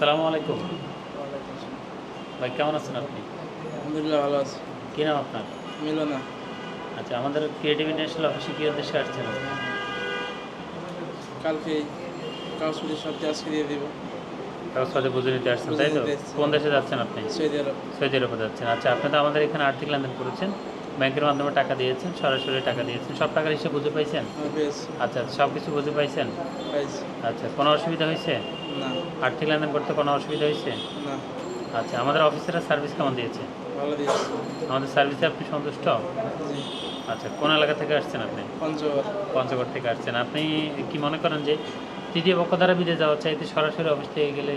আসসালামু আলাইকুম। ভাই কেমন আছেন আপনি? আলহামদুলিল্লাহ ভালো আছি। কী নাম আপনার? মিলনা আচ্ছা, আমাদের ক্রিয়েটিভ ইন্টারন্যাশনাল অফিসে কী উদ্দেশ্যে আসছেন আপনি? কালকে কাগজপত্র সব দিয়ে আজকে দিয়ে দিব। কাগজপত্র বুঝে নিতে আসছেন, বুঝে তাই তো? নিতে এসেছি। কোন দেশে যাচ্ছেন আপনি? সৌদি আরব। সৌদি আরবে যাচ্ছেন। আচ্ছা, আপনি তো আমাদের এখানে আর্থিক লেনদেন করেছেন, ব্যাংকের মাধ্যমে টাকা দিয়েছেন, সরাসরি টাকা দিয়েছেন, সব টাকার হিসেব বুঝে পাইছেন? আমি পেয়েছি। আচ্ছা, সব কিছু বুঝে পাইছেন? পাইছি। আচ্ছা, কোনো অসুবিধা হয়েছে? না। আর্থিক লেনদেন করতে কোনো অসুবিধা হয়েছে? না। আচ্ছা, আমাদের অফিসের সার্ভিস কেমন দিয়েছে? ভালো দিয়েছি। আমাদের সার্ভিসে আপনি সন্তুষ্ট? জি। আচ্ছা, কোন এলাকা থেকে আসছেন আপনি? পঞ্চগড়। পঞ্চগড় থেকে আসছেন। আপনি কি মনে করেন যে তৃতীয় পক্ষ দ্বারা বিদেশ যাওয়ার চাইতে সরাসরি অফিস থেকে গেলে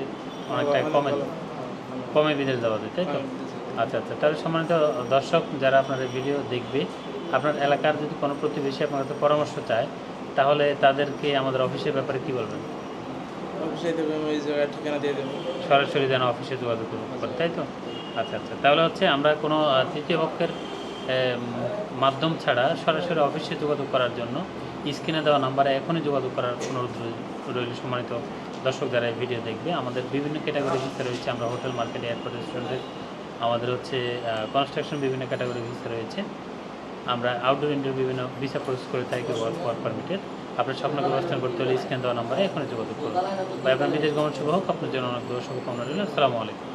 অনেকটা অনেক কমে ভালো। কমে বিদেশ যাওয়া যায়, তাই তো? আচ্ছা আচ্ছা, তাহলে সম্মানিত দর্শক যারা আপনার এই ভিডিও দেখবে, আপনার এলাকার যদি কোনো প্রতিবেশী আপনার কাছে পরামর্শ চায়, তাহলে তাদেরকে আমাদের অফিসের ব্যাপারে কি বলবেন? অফিসে দেবো, আমি ওই জায়গায় ঠিকানা দিয়ে দেবো। সরাসরি যেন অফিসে যোগাযোগ করে, তাই তো? আচ্ছা আচ্ছা, তাহলে হচ্ছে আমরা কোনো তৃতীয় পক্ষের মাধ্যম ছাড়া সরাসরি অফিসে যোগাযোগ করার জন্য স্ক্রিনে দেওয়া নাম্বারে এখনই যোগাযোগ করার অনুরোধ রইল। সম্মানিত দর্শক যারা এই ভিডিও দেখবে, আমাদের বিভিন্ন ক্যাটাগরি ভিসা রয়েছে। আমরা হোটেল, মার্কেট, এয়ারপোর্ট, রেস্টুরেন্টের, আমাদের হচ্ছে কনস্ট্রাকশন বিভিন্ন ক্যাটাগরি ভিসা রয়েছে। আমরা আউটডোর ইনডোর বিভিন্ন ভিসা প্রসেস করে থাকি, ওয়ার্ক পারমিটের। আপনার স্বপ্নকে বাস্তবায়ন করতে হলে স্ক্রিন দেওয়া নাম্বারে এখনই যোগাযোগ করুন। বা আপনার বিদেশ গমন শুভ হোক, আপনার জন্য অনেক শুভকামনা রইল। আসসালামু আলাইকুম।